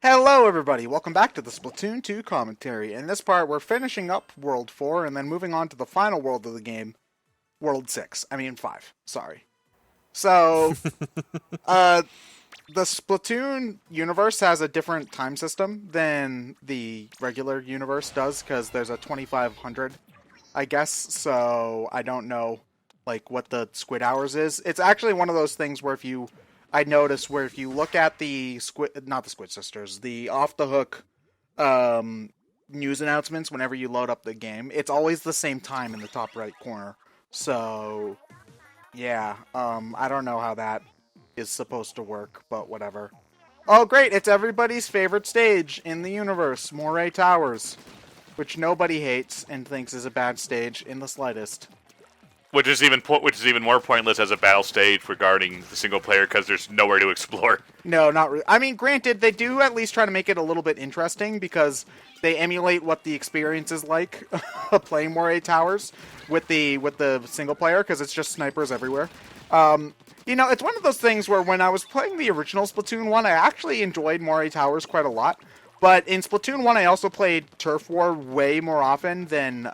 Hello everybody, welcome back to the Splatoon 2 commentary. In this part, we're finishing up World 4 and then moving on to the final world of the game, World 6. I mean 5, sorry. So, uh, the Splatoon universe has a different time system than the regular universe does, because there's a 2500, I guess, so I don't know, like, what the squid hours is. It's actually one of those things where I noticed where if you look at the squid, not the Squid Sisters, the off the hook news announcements whenever you load up the game, it's always the same time in the top right corner. So yeah, I don't know how that is supposed to work, but whatever. Oh great, it's everybody's favorite stage in the universe, Moray Towers, which nobody hates and thinks is a bad stage in the slightest. Which is even more pointless as a battle stage regarding the single player because there's nowhere to explore. No, not really. I mean, granted, they do at least try to make it a little bit interesting because they emulate what the experience is like playing Moray Towers with the single player, because it's just snipers everywhere. It's one of those things where when I was playing the original Splatoon 1, I actually enjoyed Moray Towers quite a lot. But in Splatoon 1, I also played Turf War way more often than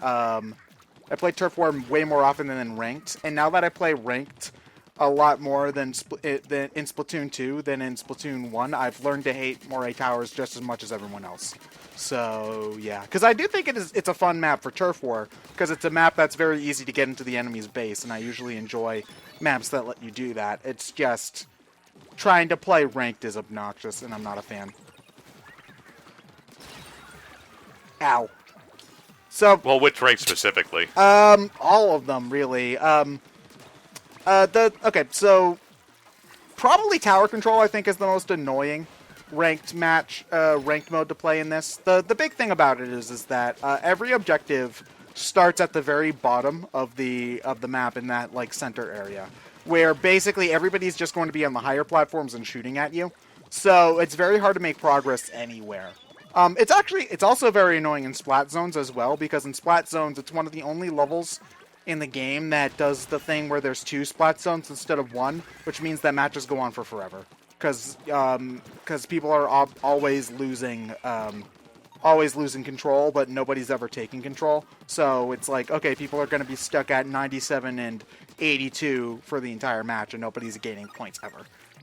I played Turf War way more often than in Ranked, and now that I play Ranked a lot more than in Splatoon 2 than in Splatoon 1, I've learned to hate Moray Towers just as much as everyone else. So, yeah. Because I do think it's a fun map for Turf War, because it's a map that's very easy to get into the enemy's base, and I usually enjoy maps that let you do that. It's just trying to play Ranked is obnoxious, and I'm not a fan. Ow. So, Well, which rank specifically? all of them really. Okay, so probably tower control I think is the most annoying ranked mode to play in this. The big thing about it is that every objective starts at the very bottom of the map in that like center area, where basically everybody's just going to be on the higher platforms and shooting at you. So it's very hard to make progress anywhere. It's also very annoying in Splat Zones as well, because in Splat Zones, it's one of the only levels in the game that does the thing where there's 2 Splat Zones instead of 1, which means that matches go on for forever. Because people are always losing control, but nobody's ever taking control. So it's like, okay, people are going to be stuck at 97 and 82 for the entire match, and nobody's gaining points ever.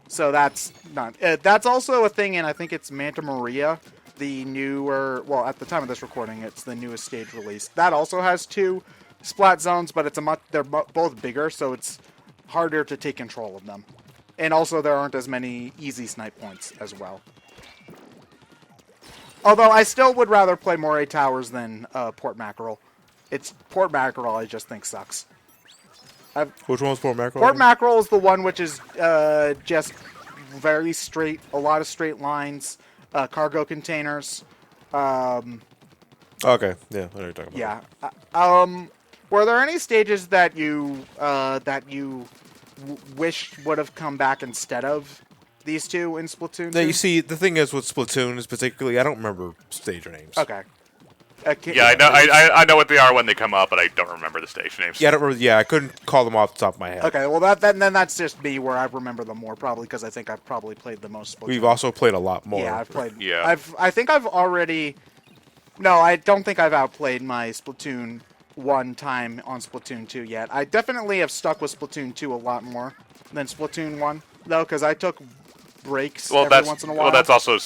So that's not. That's also a thing, and I think it's Manta Maria, the newer. Well, at the time of this recording, it's the newest stage release. That also has 2 splat zones, but they're both bigger, so it's harder to take control of them. And also, there aren't as many easy snipe points as well. Although I still would rather play Moray Towers than Port Mackerel. It's Port Mackerel I just think sucks. Which one's Port Mackerel? Port Mackerel is the one which is just very straight, a lot of straight lines, cargo containers. Okay, yeah, I know what you're talking about. Yeah. Were there any stages that you wish would have come back instead of these 2 in Splatoon 2? Now, you see, the thing is with Splatoon is particularly, I don't remember stage names. Okay. Yeah, I know what they are when they come up, but I don't remember the station names. Yeah, I don't remember. Yeah, I couldn't call them off the top of my head. Okay, well then that's just me where I remember them more, probably because I think I've probably played the most Splatoon. We've also played a lot more. Yeah, I've played. Yeah. I think I've already. No, I don't think I've outplayed my Splatoon 1 time on Splatoon 2 yet. I definitely have stuck with Splatoon 2 a lot more than Splatoon 1, though, because I took breaks every once in a while. Well, that's also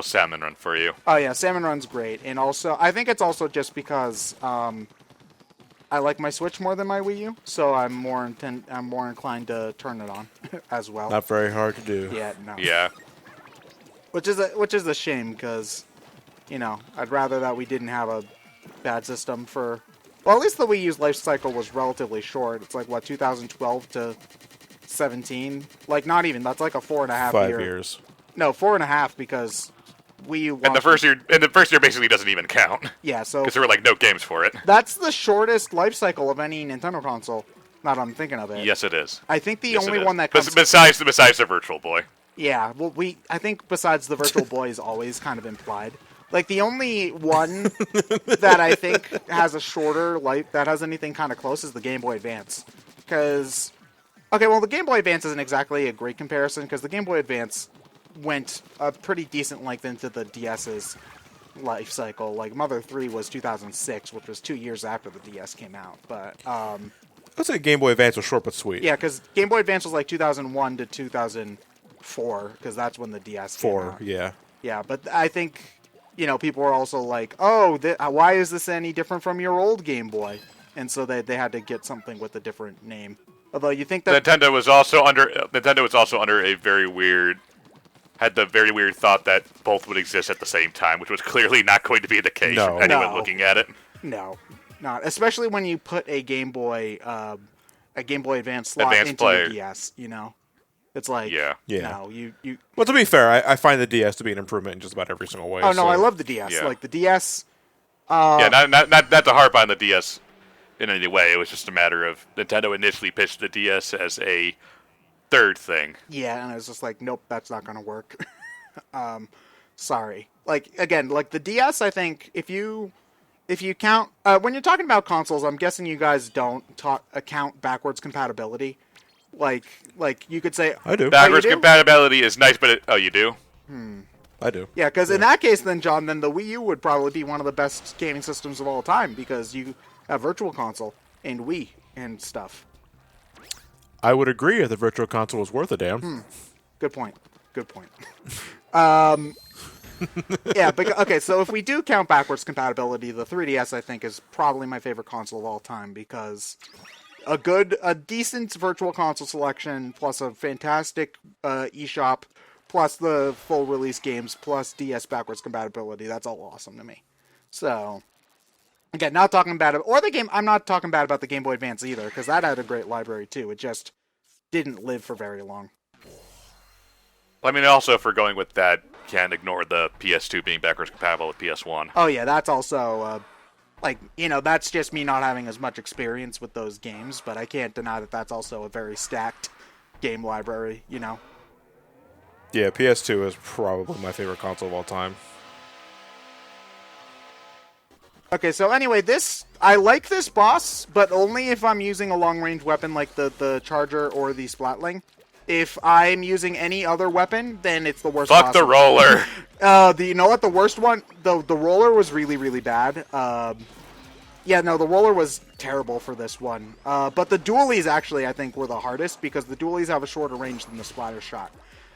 Salmon Run for you. Oh yeah, Salmon Run's great, and also I think it's also just because I like my Switch more than my Wii U, so I'm more inclined to turn it on as well. Not very hard to do. Yeah, no. Yeah. Which is a shame, because I'd rather that we didn't have a bad system for. Well, at least the Wii U's life cycle was relatively short. It's like what, 2012 to 17? Like, not even. That's like a 4.5 5 year. years. No, 4.5, because Wii U. And the first year basically doesn't even count. Yeah, so because there were like no games for it. that's the shortest life cycle of any Nintendo console. Now that I'm thinking of it. Yes, it is. I think the Yes, only it is. one that comes. besides the Virtual Boy. Yeah, well, I think besides the Virtual Boy is always kind of implied. Like, the only one that I think has a shorter life, that has anything kind of close, is the Game Boy Advance. Because, okay, well, the Game Boy Advance isn't exactly a great comparison, because the Game Boy Advance went a pretty decent length into the DS's life cycle. Like Mother 3 was 2006, which was 2 years after the DS came out. But Let's say Game Boy Advance was short but sweet. yeah, because Game Boy Advance was like 2001 to 2004, because that's when the DS came out. Yeah. Yeah, but I think, people were also like, oh, why is this any different from your old Game Boy? And so they had to get something with a different name. Although you think that Nintendo was also under a very weird thought that both would exist at the same time, which was clearly not going to be the case No. from anyone No. looking at it. No, not especially when you put a Game Boy Advance slot Advance into player. the DS. It's like Yeah. no, you. Well, to be fair, I find the DS to be an improvement in just about every single way. Oh no, so. I love the DS. Yeah. Like the DS. Yeah, not to harp on the DS in any way. It was just a matter of Nintendo initially pitched the DS as a third thing. Yeah, and I was just like, nope, that's not gonna work. Sorry. Like again, like the DS. I think if you count when you're talking about consoles, I'm guessing you guys don't account backwards compatibility. Like you could say I do. Backwards do? compatibility is nice, but you do? I do. Yeah, because in that case, then John, then the Wii U would probably be one of the best gaming systems of all time because you have Virtual Console and Wii and stuff. I would agree if the Virtual Console was worth a damn. Good point. Yeah, but okay. So if we do count backwards compatibility, the 3DS I think is probably my favorite console of all time because a decent Virtual Console selection plus a fantastic eShop plus the full release games plus DS backwards compatibility. That's all awesome to me. So again, not talking bad about or the game. I'm not talking bad about the Game Boy Advance either because that had a great library too. It just didn't live for very long. I mean, also, if we're going with that, can't ignore the PS2 being backwards compatible with PS1. Oh yeah, that's also that's just me not having as much experience with those games, but I can't deny that that's also a very stacked game library. Yeah, PS2 is probably my favorite console of all time. Okay, so anyway, I like this boss, but only if I'm using a long-range weapon like the Charger or the Splatling. If I'm using any other weapon, then it's the worst Fuck boss. the roller. You know what? The worst one, the roller was really, really bad. The roller was terrible for this one. But the dualies actually, I think, were the hardest because the dualies have a shorter range than the splatter shot.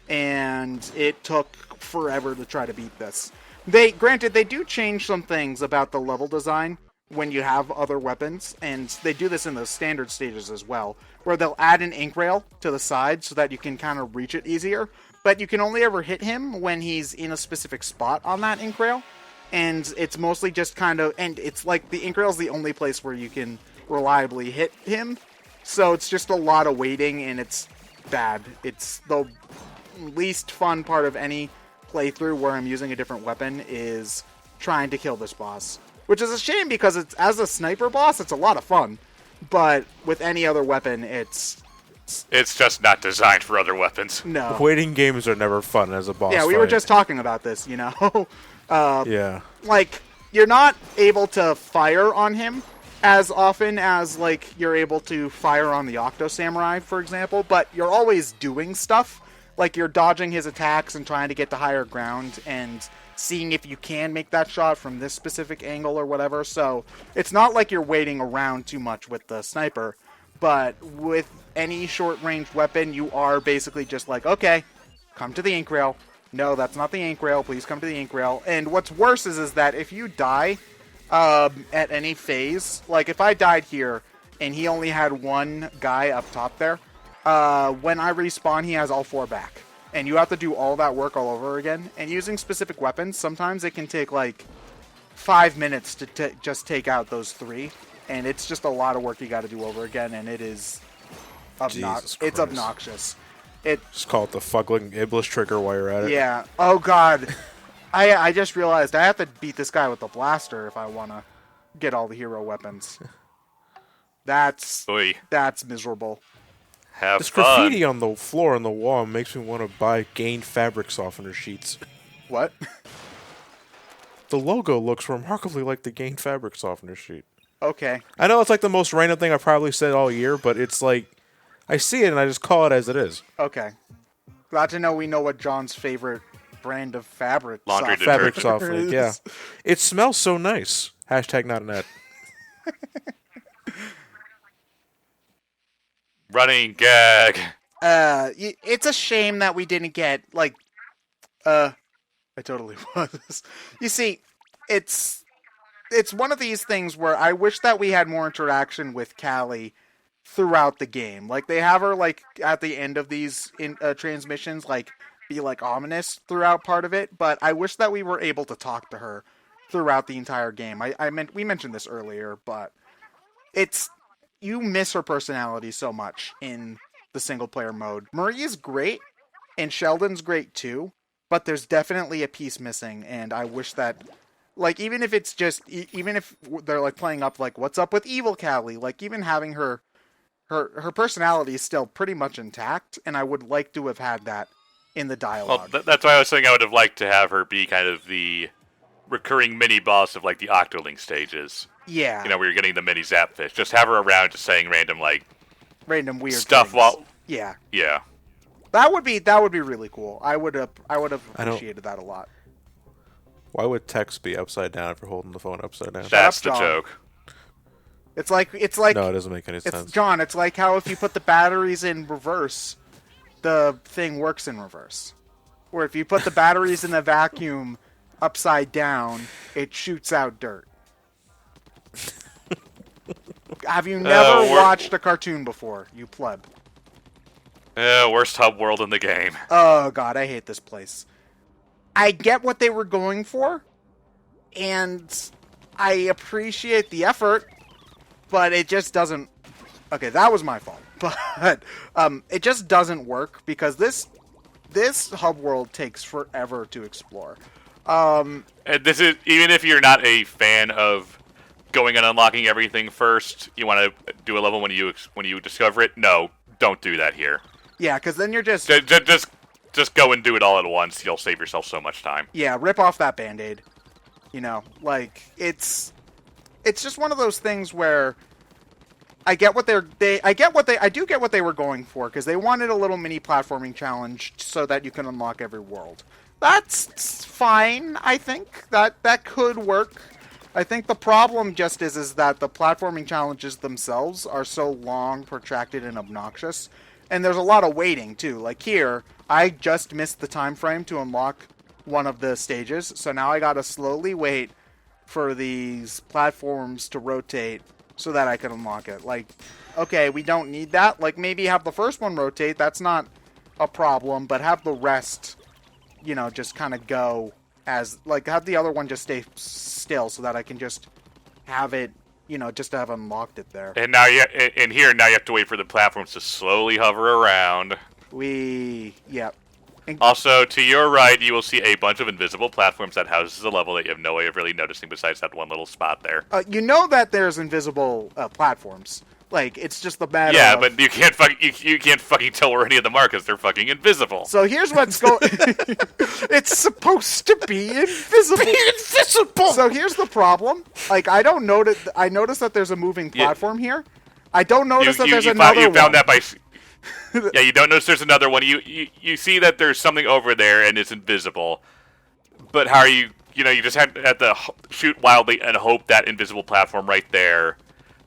And it took forever to try to beat this. Granted, they do change some things about the level design when you have other weapons, and they do this in the standard stages as well, where they'll add an ink rail to the side so that you can kind of reach it easier, but you can only ever hit him when he's in a specific spot on that ink rail, and it's mostly just kind of, and it's like the ink rail is the only place where you can reliably hit him, so it's just a lot of waiting, and it's bad. It's the least fun part of any playthrough where I'm using a different weapon is trying to kill this boss. Which is a shame because it's as a sniper boss, it's a lot of fun. But with any other weapon, it's just not designed for other weapons. no. Waiting games are never fun as a boss Yeah, we were fight. just talking about this, Yeah. Like, you're not able to fire on him as often as, like, you're able to fire on the Octo Samurai, for example, but you're always doing stuff. Like, you're dodging his attacks and trying to get to higher ground and seeing if you can make that shot from this specific angle or whatever. So it's not like you're waiting around too much with the sniper, but with any short-range weapon, you are basically just like, okay, come to the ink rail. No, that's not the ink rail. Please come to the ink rail. And what's worse is that if you die at any phase, like if I died here and he only had one guy up top there, when I respawn, he has all four back. And you have to do all that work all over again. And using specific weapons, sometimes it can take like 5 minutes to just take out those three. And it's just a lot of work you got to do over again. And it is Jesus it's Christ. obnoxious. Just call it the fuckling Iblis trigger while you're at it. Yeah. Oh, God. I just realized I have to beat this guy with the blaster if I want to get all the hero weapons. That's Oy. miserable. Have This fun. graffiti on the floor and the wall makes me want to buy Gain fabric softener sheets. What? The logo looks remarkably like the Gain fabric softener sheet. Okay. I know it's like the most random thing I've probably said all year, but it's like, I see it and I just call it as it is. Okay. Glad to know we know what John's favorite brand of fabric Laundry software Fabric detergent. software, is. yeah. It smells so nice. Hashtag not an ad. Running gag. It's a shame that we didn't get, like, I totally was. You see, it's one of these things where I wish that we had more interaction with Callie throughout the game. Like, they have her, like, at the end of these transmissions, like, be, like, ominous throughout part of it, but I wish that we were able to talk to her throughout the entire game. We mentioned this earlier, but you miss her personality so much in the single-player mode. Marie is great, and Sheldon's great, too, but there's definitely a piece missing, and I wish that, like, even if it's just, even if they're, like, playing up, like, what's up with Evil Callie, like, even having her personality is still pretty much intact, and I would like to have had that in the dialogue. Well, that's why I was saying I would have liked to have her be kind of the recurring mini-boss of, like, the Octolink stages. Yeah. You know, where you're getting the mini Zapfish. Just have her around just saying random, like, Random weird stuff things. while... Yeah. Yeah. That would be really cool. I would have appreciated that a lot. Why would text be upside down if you're holding the phone upside down? That's up, the John. joke. It's like No, it doesn't make any it's sense. John, it's like how if you put the batteries in reverse, the thing works in reverse. Or if you put the batteries in the vacuum upside down, it shoots out dirt. Have you never watched a cartoon before, you pleb? Worst hub world in the game. Oh god, I hate this place. I get what they were going for, and I appreciate the effort, but it just doesn't... Okay, that was my fault. But it just doesn't work, because this hub world takes forever to explore. And this is, even if you're not a fan of going and unlocking everything first, you want to do a level when you discover it, no, don't do that here. Yeah, because then you're just... Just go and do it all at once. You'll save yourself so much time. Yeah, rip off that Band-Aid. You know, like, it's just one of those things where I get what I do get what they were going for, because they wanted a little mini platforming challenge so that you can unlock every world. That's fine, I think. That could work. I think the problem just is that the platforming challenges themselves are so long, protracted, and obnoxious. And there's a lot of waiting, too. Like here, I just missed the time frame to unlock one of the stages, so now I gotta slowly wait for these platforms to rotate so that I can unlock it. Like, okay, we don't need that. Like, maybe have the first one rotate, that's not a problem, but have the rest, you know, just kind of go as, like, have the other one just stay still so that I can just have it, you know, just to have unlocked it there. And now you have to wait for the platforms to slowly hover around. Yep. Also, to your right, you will see a bunch of invisible platforms that houses a level that you have no way of really noticing besides that one little spot there. You know that there's invisible platforms. Like, it's just the matter Yeah, of... but you can't fucking tell where any of them are because they're fucking invisible. So here's what's going... It's supposed to be invisible. So here's the problem. Like, I don't notice... I notice that there's a moving platform here. I don't notice that there's another one. You found that by... Yeah, you don't notice there's another one. You see that there's something over there and it's invisible. But how are you... You know, you just have to shoot wildly and hope that invisible platform right there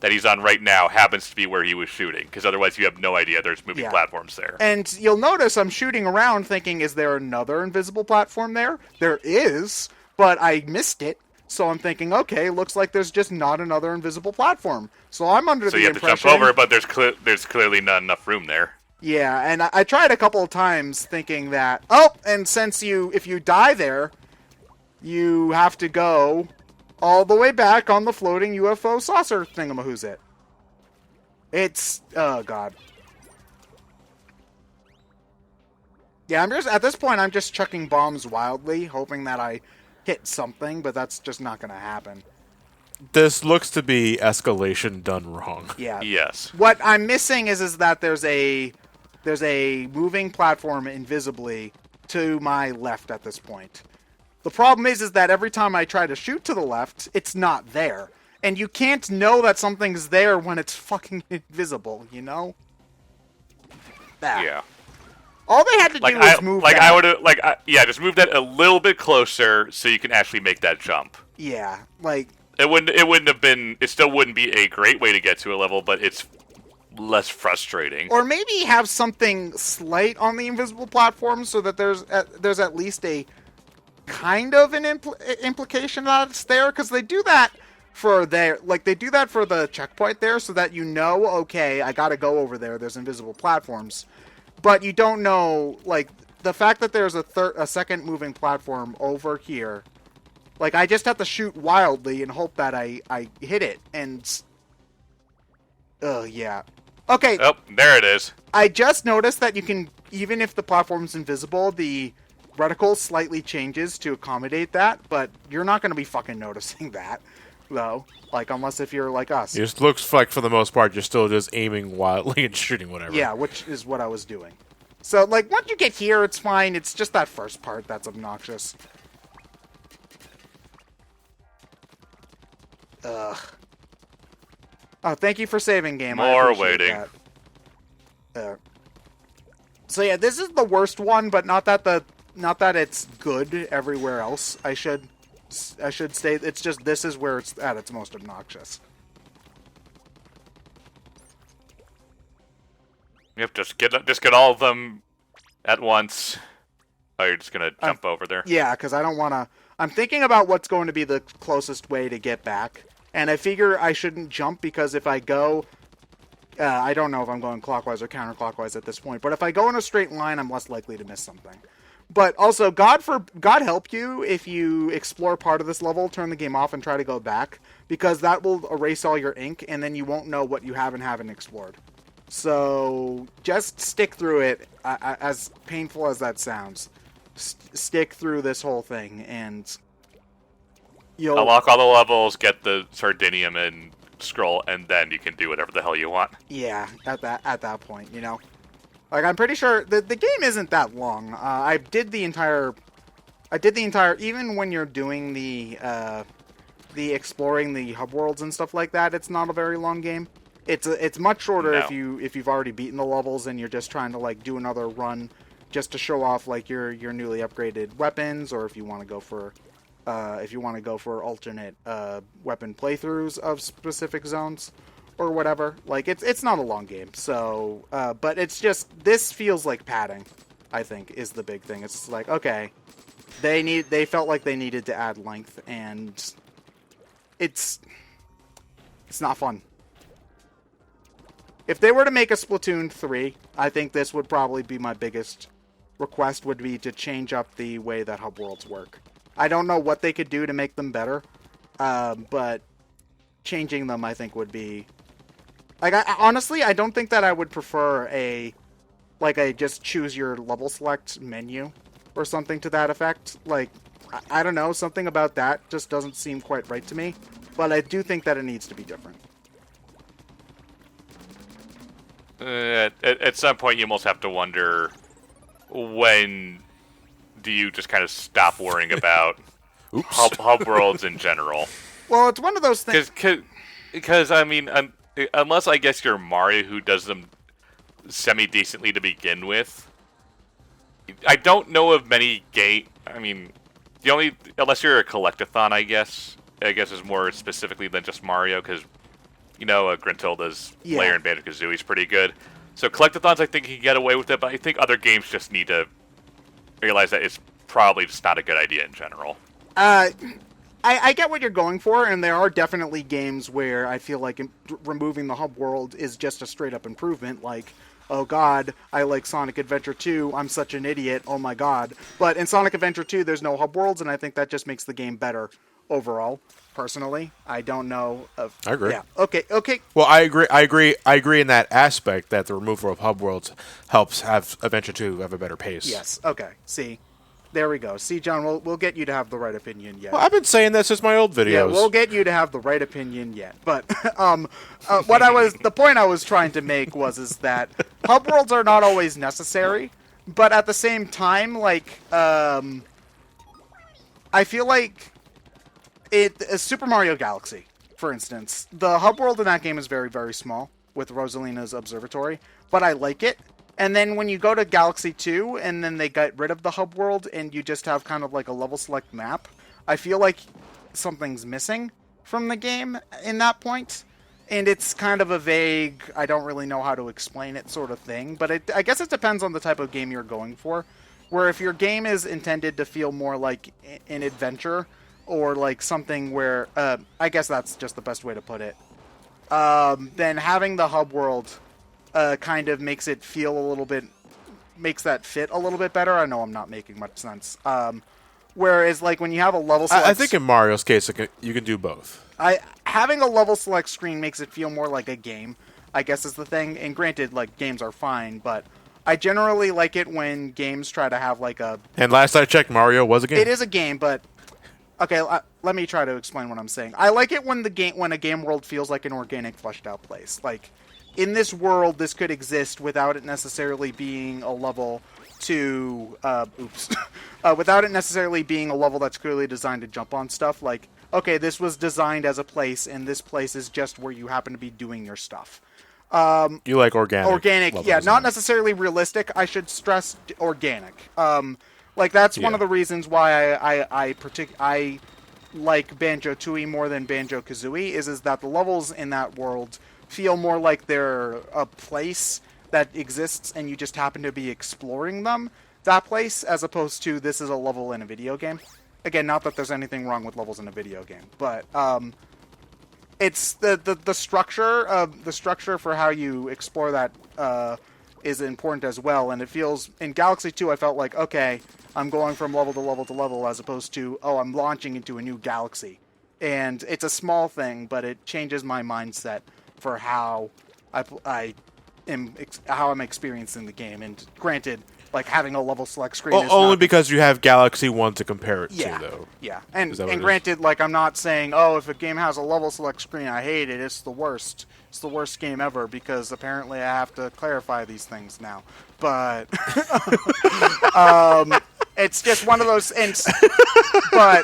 that he's on right now happens to be where he was shooting. Because otherwise you have no idea there's moving platforms there. And you'll notice I'm shooting around thinking, is there another invisible platform there? There is, but I missed it. So I'm thinking, okay, looks like there's just not another invisible platform. So I'm under the impression... So you have to jump over, but there's clearly not enough room there. Yeah, and I tried a couple of times thinking that, oh, and since if you die there, you have to go all the way back on the floating UFO saucer thingamahoosit. It's... Oh, God. Yeah, at this point, I'm just chucking bombs wildly, hoping that I hit something, but that's just not going to happen. This looks to be escalation done wrong. Yeah. Yes. What I'm missing is that there's a moving platform invisibly to my left at this point. The problem is that every time I try to shoot to the left, it's not there. And you can't know that something's there when it's fucking invisible, you know? That. Yeah. All they had to do was move that. I would have, just move that a little bit closer so you can actually make that jump. Yeah, like... It wouldn't have been, it still wouldn't be a great way to get to a level, but it's less frustrating. Or maybe have something slight on the invisible platform so that there's at least a kind of an implication that it's there, because they do that for the checkpoint there, so that you know, okay, I gotta go over there, there's invisible platforms. But you don't know, like, the fact that there's a second moving platform over here, like, I just have to shoot wildly and hope that I hit it, and... yeah. Okay. Oh, there it is. I just noticed that you can, even if the platform's invisible, the reticle slightly changes to accommodate that, but you're not going to be fucking noticing that, though. Like, unless if you're like us. It just looks like, for the most part, you're still just aiming wildly and shooting whatever. Yeah, which is what I was doing. So, like, once you get here, it's fine. It's just that first part that's obnoxious. Ugh. Oh, thank you for saving, game. More waiting. So yeah, this is the worst one, but not that it's good everywhere else. I should say it's just this is where it's at its most obnoxious. Yep, just get all of them at once. Oh, you're just gonna jump over there. Yeah, because I don't want to. I'm thinking about what's going to be the closest way to get back, and I figure I shouldn't jump because if I go, I don't know if I'm going clockwise or counterclockwise at this point. But if I go in a straight line, I'm less likely to miss something. But also, God help you if you explore part of this level, turn the game off, and try to go back, because that will erase all your ink, and then you won't know what you have and haven't explored. So just stick through it, as painful as that sounds. Stick through this whole thing, and you'll unlock all the levels, get the Sardinium, and scroll, and then you can do whatever the hell you want. Yeah, at that point, you know. Like, I'm pretty sure the game isn't that long. I did the entire, even when you're doing the exploring the hub worlds and stuff like that, it's not a very long game. It's much shorter if you've already beaten the levels and you're just trying to, like, do another run just to show off, like, your newly upgraded weapons, or if you want to go for alternate weapon playthroughs of specific zones or whatever. Like, it's not a long game, so but it's just, this feels like padding, I think, is the big thing. It's like, okay, they felt like they needed to add length, and it's not fun. If they were to make a Splatoon 3, I think this would probably be my biggest request, would be to change up the way that hub worlds work. I don't know what they could do to make them better, but changing them, I think, would be... Like, honestly, I don't think that I would prefer a just choose your level select menu or something to that effect. Like, I don't know, something about that just doesn't seem quite right to me, but I do think that it needs to be different. At some point, you almost have to wonder, when do you just kind of stop worrying about hub worlds in general? Well, it's one of those things... Because I mean, unless I guess you're Mario, who does them semi-decently to begin with, I don't know of many I mean, unless you're a collectathon, I guess is more specifically than just Mario, because, you know, Gruntilda's layer in Banjo-Kazooie is pretty good. So collectathons, I think, you can get away with it, but I think other games just need to realize that it's probably just not a good idea in general. I get what you're going for, and there are definitely games where I feel like removing the hub world is just a straight-up improvement, like, oh god, I like Sonic Adventure 2, I'm such an idiot, oh my god. But in Sonic Adventure 2, there's no hub worlds, and I think that just makes the game better overall, personally. I don't know of... I agree. Yeah, okay. Well, I agree in that aspect, that the removal of hub worlds helps have Adventure 2 have a better pace. Yes, okay, see... There we go. See, John, we'll get you to have the right opinion yet. Well, I've been saying that since my old videos. Yeah, we'll get you to have the right opinion yet. But the point I was trying to make is that hub worlds are not always necessary, but at the same time, like, I feel like Super Mario Galaxy, for instance, the hub world in that game is very, very small with Rosalina's observatory, but I like it. And then when you go to Galaxy 2 and then they get rid of the hub world and you just have kind of like a level select map, I feel like something's missing from the game in that point. And it's kind of a vague, I don't really know how to explain it sort of thing. But I guess it depends on the type of game you're going for. Where if your game is intended to feel more like an adventure or like something where, I guess that's just the best way to put it, then having the hub world kind of makes it feel a little bit, makes that fit a little bit better. I know I'm not making much sense. Whereas, like, when you have a level select... I think in Mario's case, you can do both. Having a level select screen makes it feel more like a game, I guess is the thing. And granted, like, games are fine, but I generally like it when games try to have, like, a... And last I checked, Mario was a game. It is a game, but... Okay, let me try to explain what I'm saying. I like it when a game world feels like an organic, fleshed-out place. Like, in this world, this could exist without it necessarily being a level to... without it necessarily being a level that's clearly designed to jump on stuff. Like, okay, this was designed as a place, and this place is just where you happen to be doing your stuff. You like organic. Organic, yeah, design. not necessarily realistic. I should stress organic. Like, that's one of the reasons why I like Banjo-Tooie more than Banjo-Kazooie, is that the levels in that world feel more like they're a place that exists and you just happen to be exploring that place, as opposed to this is a level in a video game. Again, not that there's anything wrong with levels in a video game, but it's the structure for how you explore that is important as well. And it feels in Galaxy 2, I felt like, okay, I'm going from level to level to level, as opposed to, oh, I'm launching into a new galaxy. And it's a small thing, but it changes my mindset for how I'm experiencing the game. And granted, like, having a level select screen is only not... because you have Galaxy 1 to compare it Yeah, to, though. yeah. And it granted, like, I'm not saying, oh, if a game has a level select screen, I hate it, it's the worst. It's the worst game ever, because apparently I have to clarify these things now. But it's just one of those... But,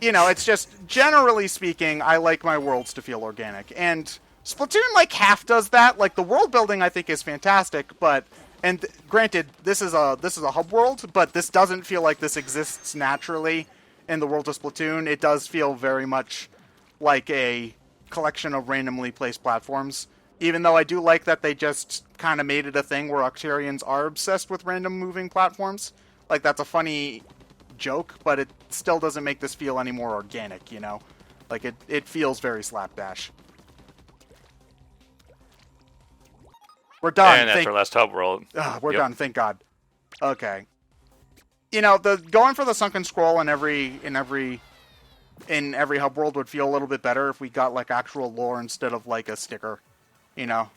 you know, it's just, generally speaking, I like my worlds to feel organic. And Splatoon, like, half does that. Like, the world building, I think, is fantastic, but... And granted, this is a hub world, but this doesn't feel like this exists naturally in the world of Splatoon. It does feel very much like a collection of randomly placed platforms. Even though I do like that they just kind of made it a thing where Octarians are obsessed with random moving platforms. Like, that's a funny joke, but it still doesn't make this feel any more organic, you know? Like, it feels very slapdash. We're done. And that's our last hub world. We're done, thank God. Okay. You know, the going for the sunken scroll in every hub world would feel a little bit better if we got, like, actual lore instead of, like, a sticker. You know,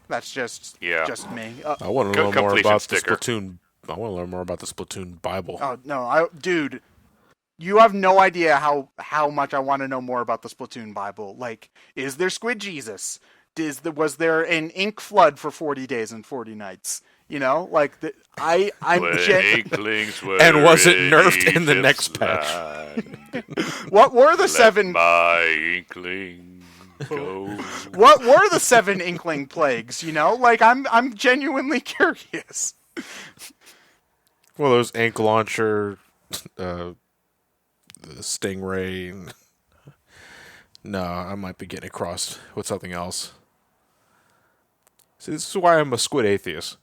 that's just me. I want to learn more about the Splatoon. I want to learn more about the Splatoon Bible. Oh no, dude, you have no idea how much I want to know more about the Splatoon Bible. Like, is there Squid Jesus? Was there an ink flood for 40 days and 40 nights? You know, like, I'm and was it nerfed in the next patch? What were the 7? My inkling go. What were the 7 inkling plagues? You know, like, I'm genuinely curious. Well, there's ink launcher, the stingray. No, I might be getting it crossed with something else. See, this is why I'm a squid atheist.